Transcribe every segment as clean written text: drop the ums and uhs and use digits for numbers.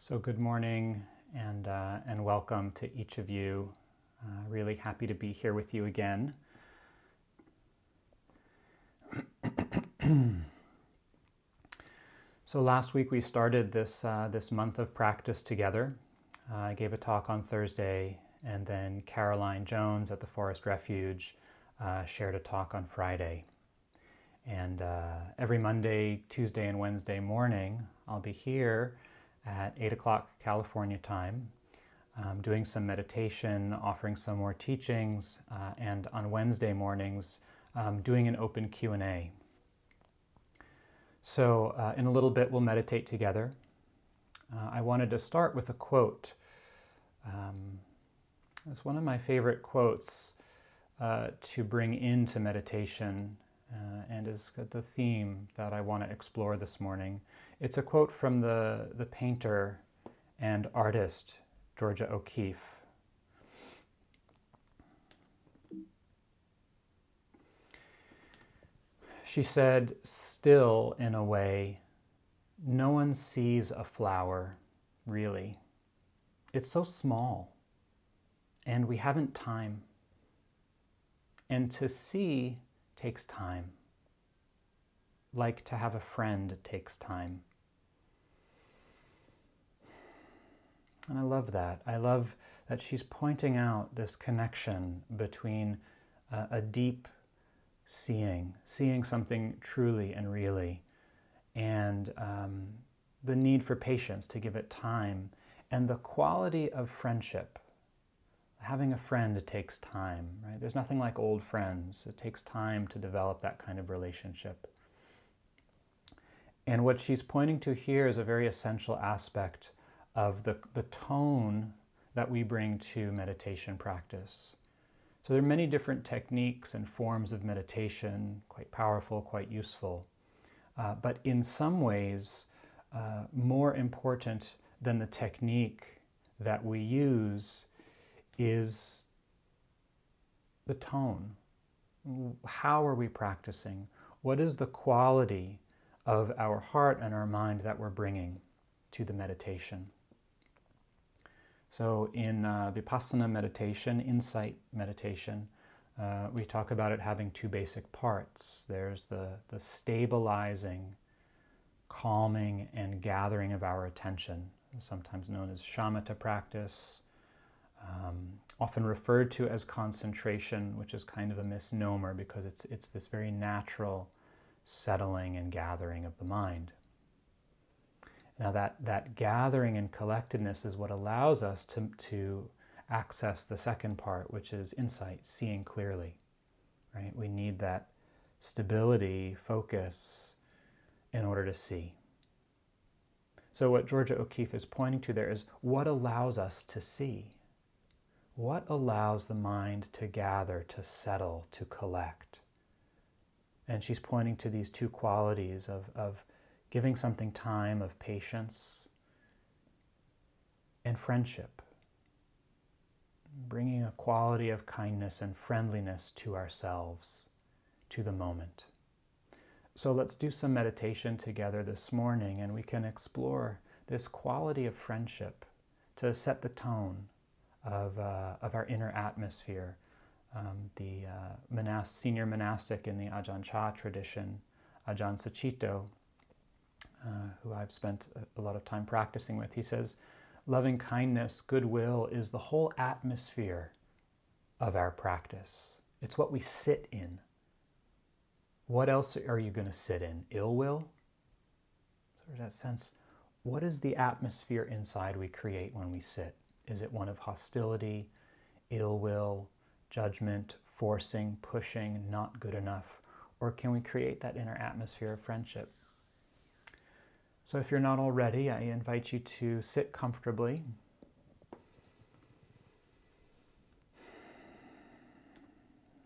So good morning and welcome to each of you. Really happy to be here with you again. So last week we started this month of practice together. I gave a talk on Thursday, and then Caroline Jones at the Forest Refuge shared a talk on Friday. And every Monday, Tuesday, and Wednesday morning, I'll be here at 8 o'clock California time, doing some meditation, offering some more teachings, and on Wednesday mornings, doing an open Q&A. So in a little bit, we'll meditate together. I wanted to start with a quote. It's one of my favorite quotes to bring into meditation and is the theme that I want to explore this morning. It's a quote from the painter and artist Georgia O'Keeffe. She said, "Still, in a way, no one sees a flower, really. It's so small, and we haven't time. And to see takes time. Like to have a friend takes time." And I love that. I love that she's pointing out this connection between a deep seeing something truly and really, and the need for patience to give it time, and the quality of friendship. Having a friend takes time, right? There's nothing like old friends. It takes time to develop that kind of relationship. And what she's pointing to here is a very essential aspect of the tone that we bring to meditation practice. So there are many different techniques and forms of meditation, quite powerful, quite useful. But in some ways, more important than the technique that we use is the tone. How are we practicing? What is the quality of our heart and our mind that we're bringing to the meditation? So in Vipassana meditation, insight meditation, we talk about it having two basic parts. There's the stabilizing, calming, and gathering of our attention, sometimes known as shamatha practice, often referred to as concentration, which is kind of a misnomer because it's this very natural settling and gathering of the mind. Now that gathering and collectedness is what allows us to access the second part, which is insight, seeing clearly, right? We need that stability, focus in order to see. So what Georgia O'Keeffe is pointing to there is what allows us to see. What allows the mind to gather, to settle, to collect? And she's pointing to these two qualities of giving something time, of patience, and friendship. Bringing a quality of kindness and friendliness to ourselves, to the moment. So let's do some meditation together this morning, and we can explore this quality of friendship to set the tone of our inner atmosphere. The senior monastic in the Ajahn Chah tradition, Ajahn Sucitto, who I've spent a lot of time practicing with, he says, loving kindness, goodwill is the whole atmosphere of our practice. It's what we sit in. What else are you going to sit in? Ill will? So there's that sense, what is the atmosphere inside we create when we sit? Is it one of hostility, ill will, judgment, forcing, pushing, not good enough? Or can we create that inner atmosphere of friendship? So if you're not already, I invite you to sit comfortably.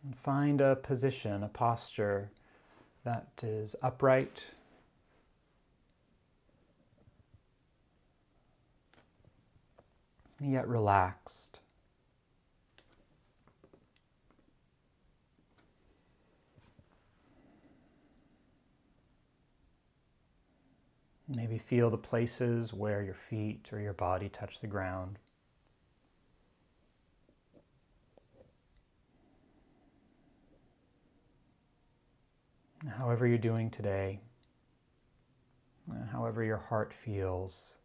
And find a position, a posture that is upright, yet relaxed. Maybe feel the places where your feet or your body touch the ground. However you're doing today, however your heart feels,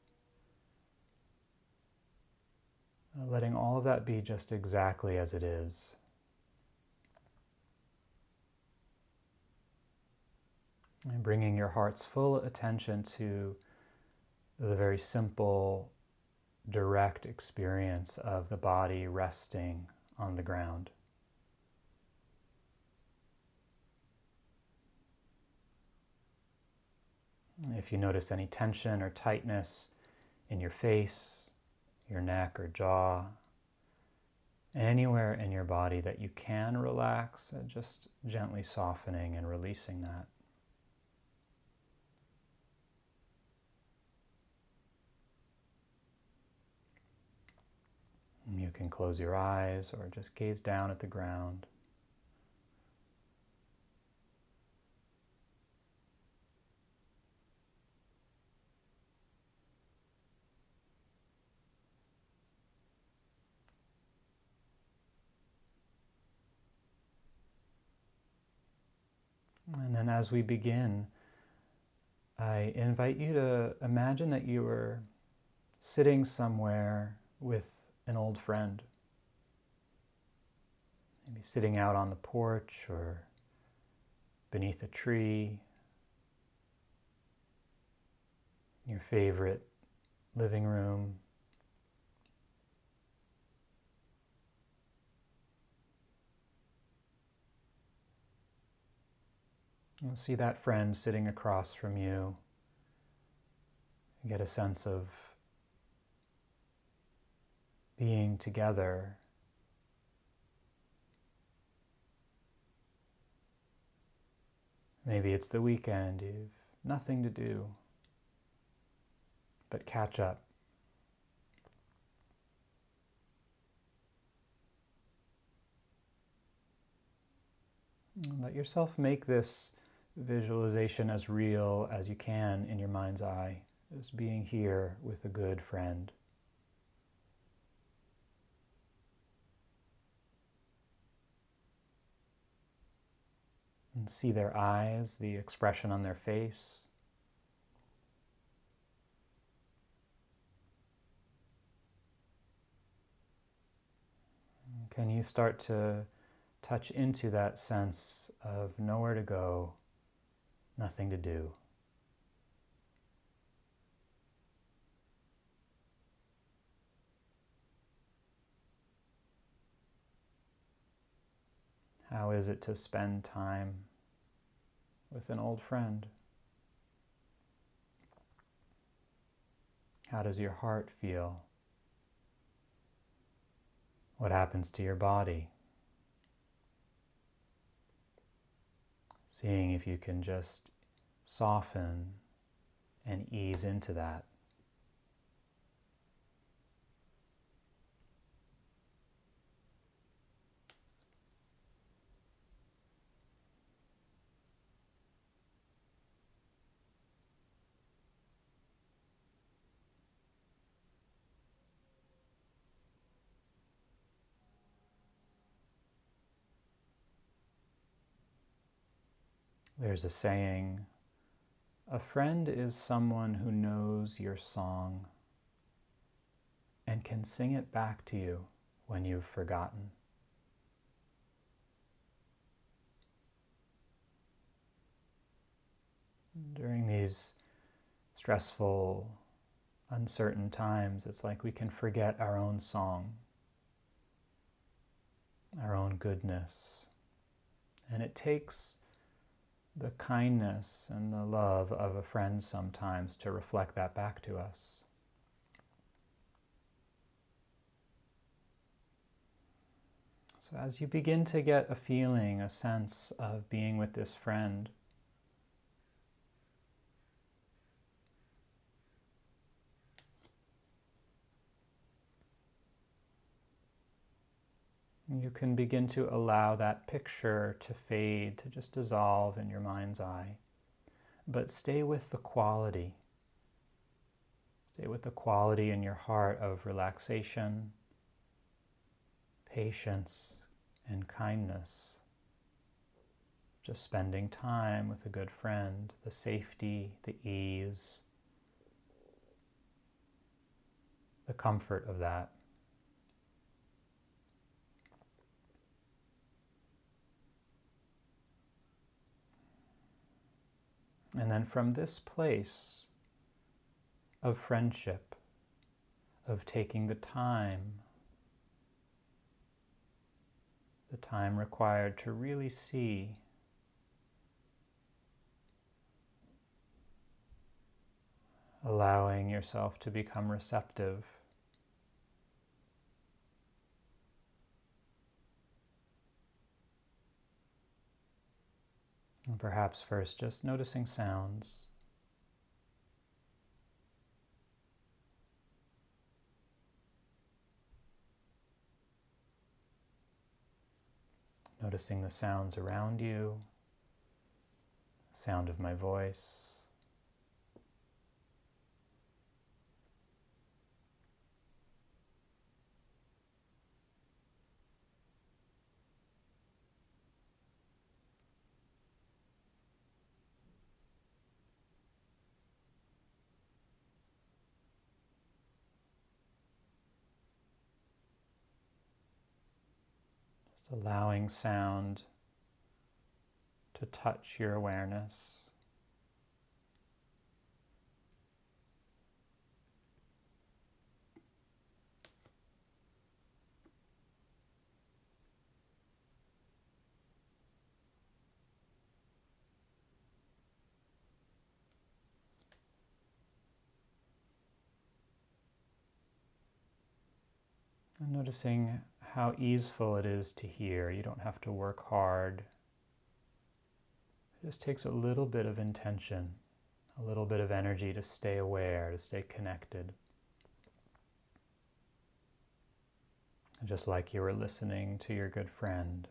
letting all of that be just exactly as it is. And bringing your heart's full attention to the very simple, direct experience of the body resting on the ground. If you notice any tension or tightness in your face, your neck or jaw, anywhere in your body that you can relax, just gently softening and releasing that. You can close your eyes or just gaze down at the ground. And then as we begin, I invite you to imagine that you were sitting somewhere with an old friend. Maybe sitting out on the porch or beneath a tree, your favorite living room. You'll see that friend sitting across from you. You get a sense of being together. Maybe it's the weekend, you've nothing to do but catch up. And let yourself make this visualization as real as you can in your mind's eye, as being here with a good friend. And see their eyes, the expression on their face. Can you start to touch into that sense of nowhere to go, nothing to do? How is it to spend time with an old friend? How does your heart feel? What happens to your body? Seeing if you can just soften and ease into that. There's a saying, a friend is someone who knows your song and can sing it back to you when you've forgotten. During these stressful, uncertain times, it's like we can forget our own song, our own goodness. And it takes the kindness and the love of a friend sometimes to reflect that back to us. So as you begin to get a feeling, a sense of being with this friend, you can begin to allow that picture to fade, to just dissolve in your mind's eye. But stay with the quality. Stay with the quality in your heart of relaxation, patience, and kindness. Just spending time with a good friend, the safety, the ease, the comfort of that. And then from this place of friendship, of taking the time required to really see allowing yourself to become receptive. And perhaps first just noticing sounds. Noticing the sounds around you, sound of my voice. Just allowing sound to touch your awareness. And noticing how easeful it is to hear. You don't have to work hard. It just takes a little bit of intention, a little bit of energy to stay aware, to stay connected. Just like you were listening to your good friend,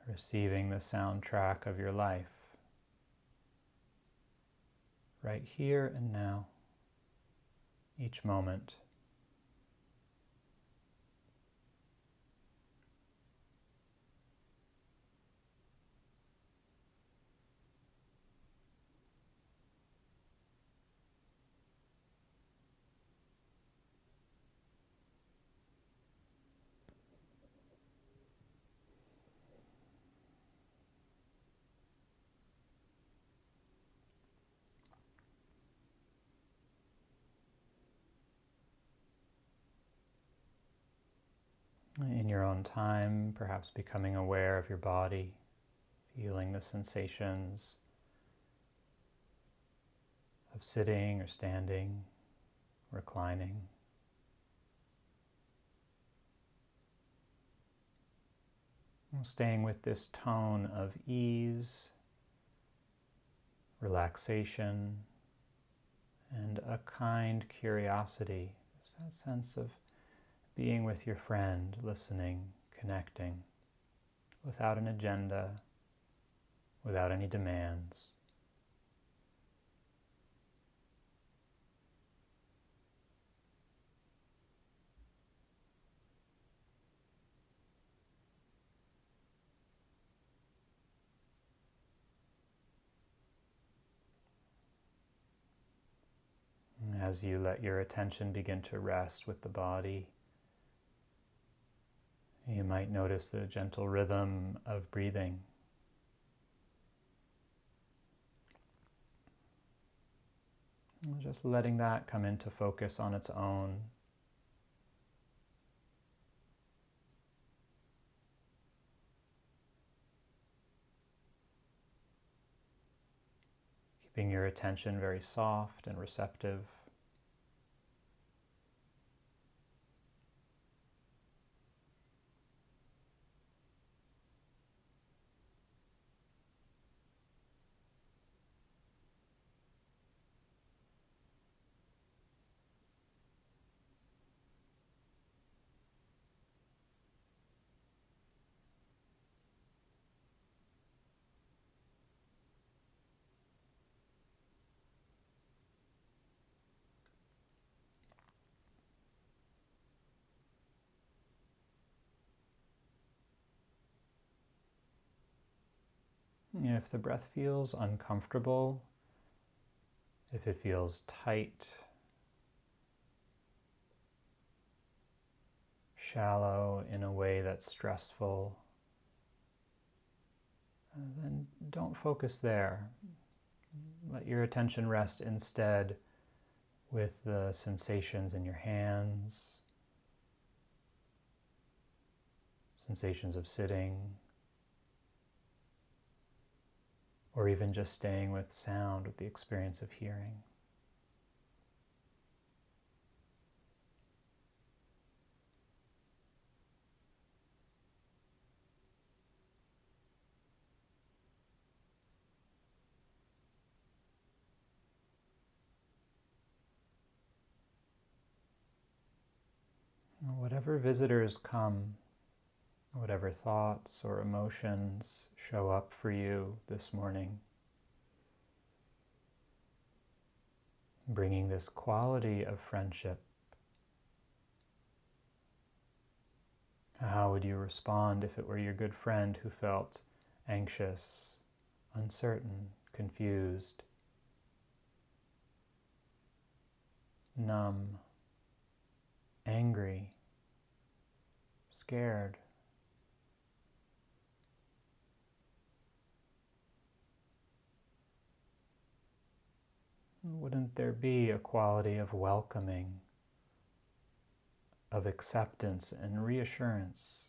receiving the soundtrack of your life, right here and now, each moment. In your own time, perhaps becoming aware of your body, feeling the sensations of sitting or standing, reclining. And staying with this tone of ease, relaxation, and a kind curiosity. Just that sense of being with your friend, listening, connecting, without an agenda, without any demands. And as you let your attention begin to rest with the body, you might notice the gentle rhythm of breathing. And just letting that come into focus on its own. Keeping your attention very soft and receptive. if the breath feels uncomfortable, if it feels tight, shallow in a way that's stressful, then don't focus there. Let your attention rest instead with the sensations in your hands, sensations of sitting, or even just staying with sound, with the experience of hearing. Whatever visitors come, whatever thoughts or emotions show up for you this morning, bringing this quality of friendship, how would you respond if it were your good friend who felt anxious, uncertain, confused, numb, angry, scared? Wouldn't there be a quality of welcoming, of acceptance and reassurance?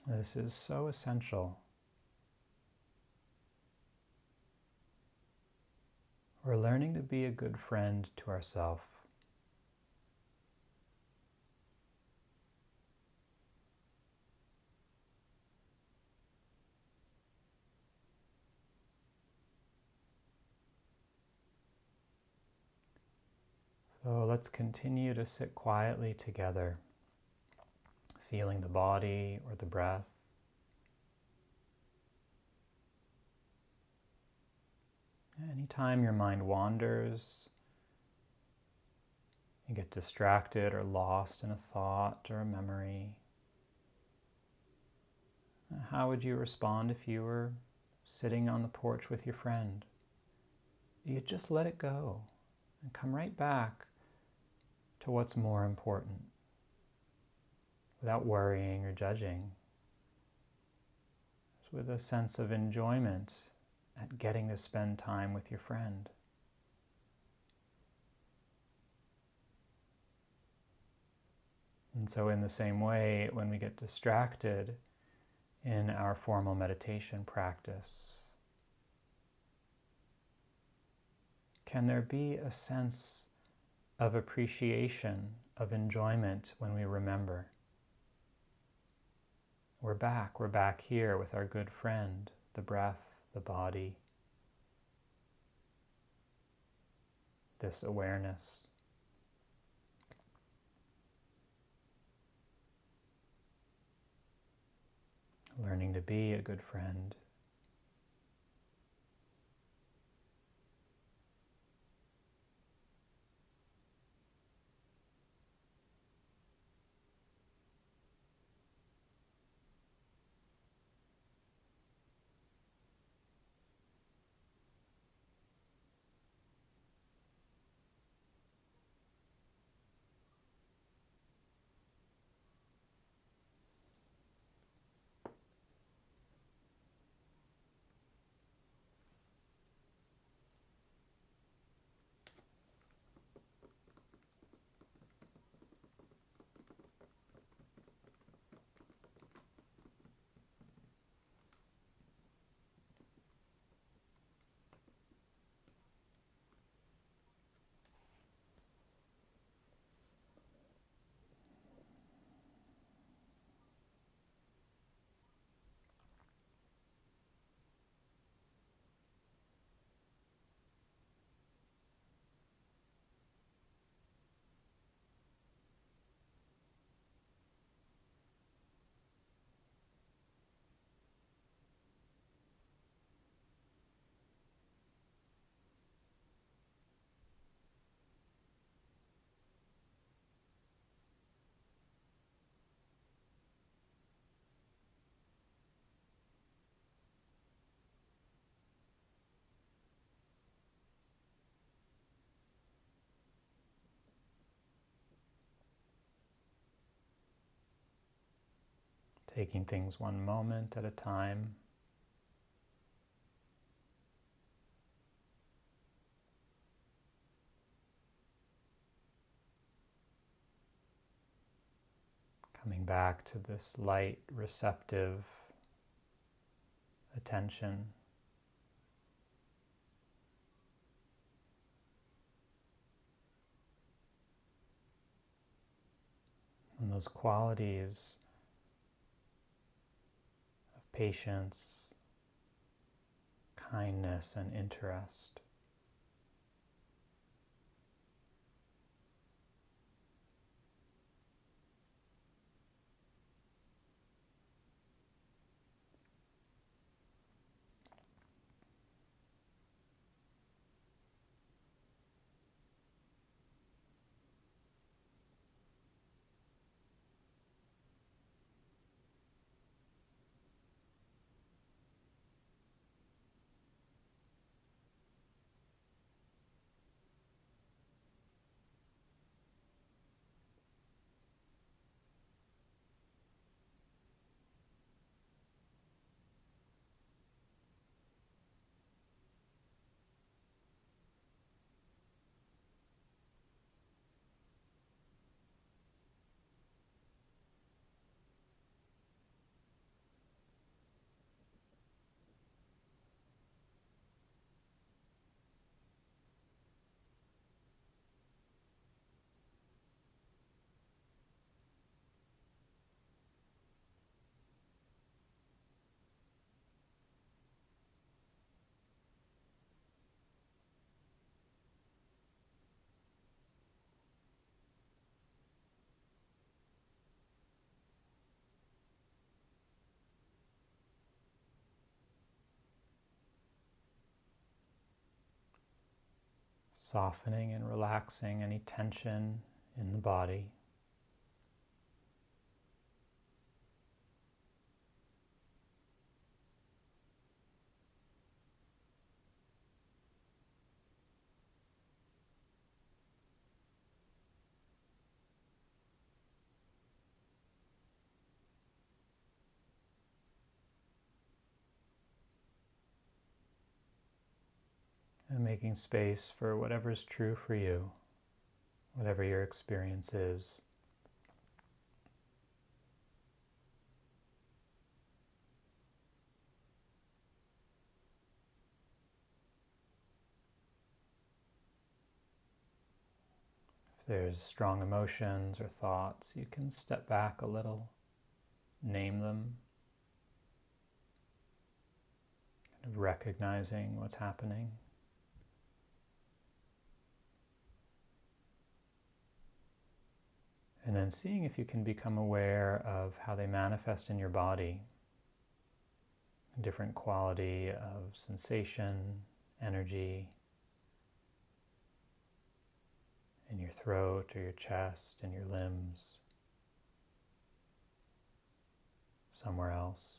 This is so essential. We're learning to be a good friend to ourselves. So let's continue to sit quietly together, feeling the body or the breath. Anytime your mind wanders, you get distracted or lost in a thought or a memory, how would you respond if you were sitting on the porch with your friend? You just let it go and come right back to what's more important, without worrying or judging, just with a sense of enjoyment at getting to spend time with your friend. And so in the same way, when we get distracted in our formal meditation practice, can there be a sense of appreciation, of enjoyment when we remember? We're back here with our good friend, the breath, the body, this awareness. Learning to be a good friend. taking things one moment at a time. Coming back to this light, receptive attention. And those qualities of patience, kindness, and interest. Softening and relaxing any tension in the body. And making space for whatever's true for you, whatever your experience is. If there's strong emotions or thoughts, you can step back a little, name them, kind of recognizing what's happening. And then seeing if you can become aware of how they manifest in your body. A different quality of sensation, energy in your throat or your chest, in your limbs, somewhere else.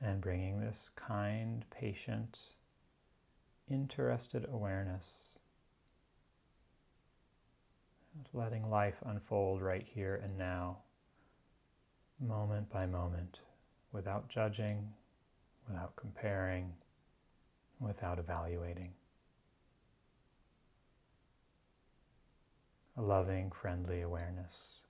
And bringing this kind, patient, interested awareness, letting life unfold right here and now, moment by moment, without judging, without comparing, without evaluating. A loving, friendly awareness.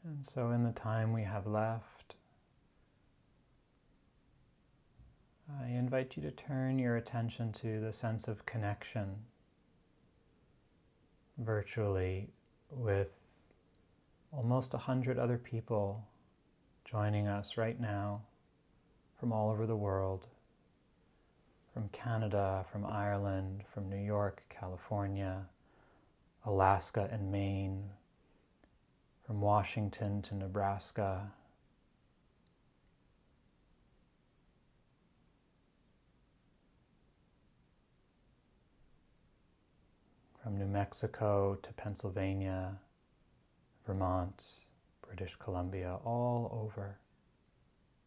And so in the time we have left, I invite you to turn your attention to the sense of connection virtually with almost 100 other people joining us right now from all over the world, from Canada, from Ireland, from New York, California, Alaska and Maine, from Washington to Nebraska, from New Mexico to Pennsylvania, Vermont, British Columbia, all over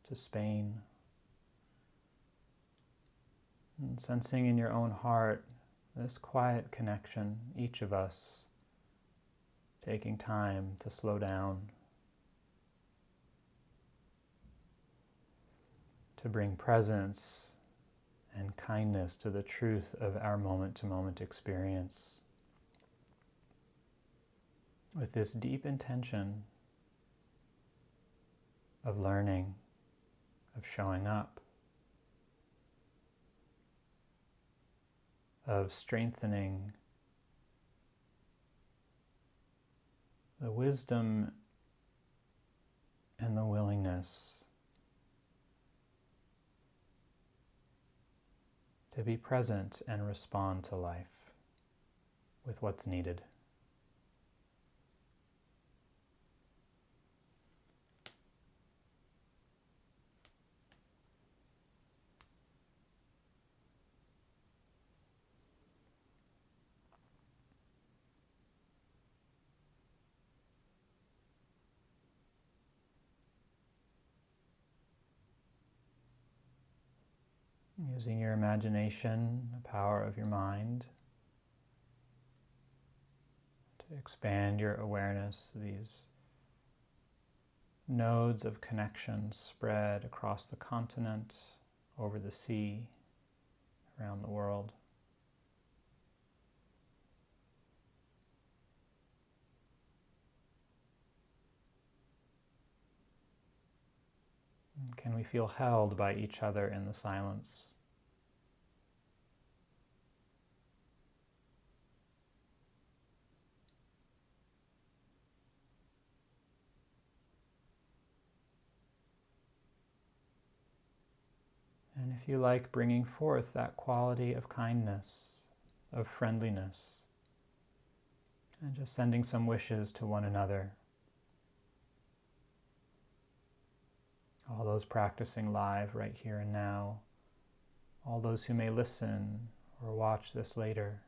to Spain. And sensing in your own heart this quiet connection, each of us taking time to slow down, to bring presence and kindness to the truth of our moment-to-moment experience, with this deep intention of learning, of showing up, of strengthening the wisdom and the willingness to be present and respond to life with what's needed. Using your imagination, the power of your mind, to expand your awareness, these nodes of connection spread across the continent, over the sea, around the world. Can we feel held by each other in the silence? And if you like, bringing forth that quality of kindness, of friendliness, and just sending some wishes to one another. All those practicing live right here and now, all those who may listen or watch this later,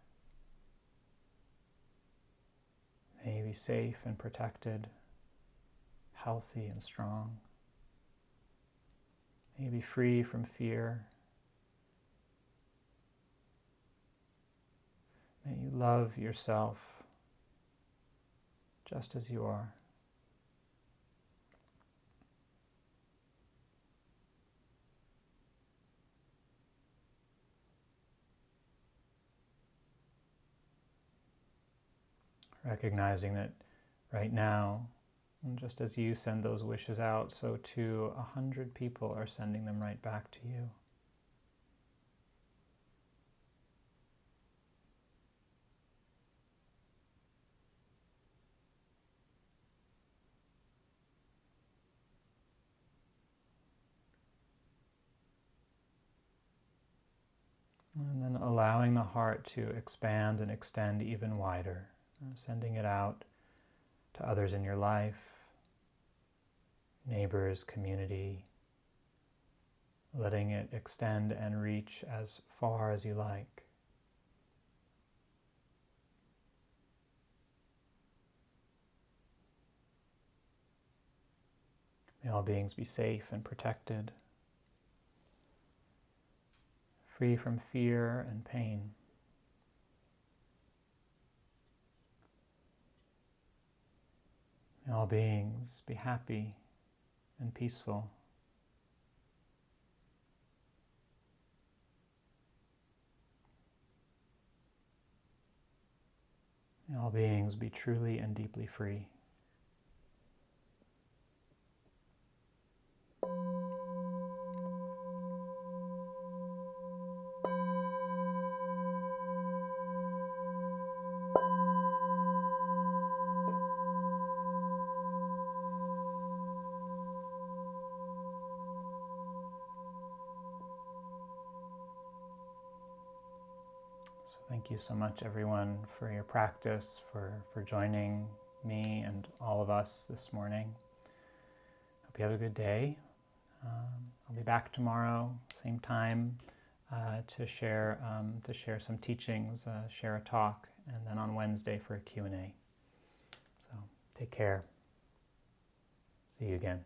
may be safe and protected, healthy and strong. May be free from fear. May you love yourself just as you are. Recognizing that right now, and just as you send those wishes out, so too 100 people are sending them right back to you. And then allowing the heart to expand and extend even wider, sending it out to others in your life, neighbors, community, letting it extend and reach as far as you like. May all beings be safe and protected, free from fear and pain. May all beings be happy and peaceful. May all beings be truly and deeply free. Thank you so much, everyone, for your practice, for joining me and all of us this morning. Hope you have a good day. I'll be back tomorrow, same time, to share some teachings, share a talk, and then on Wednesday for a Q&A. So take care. See you again.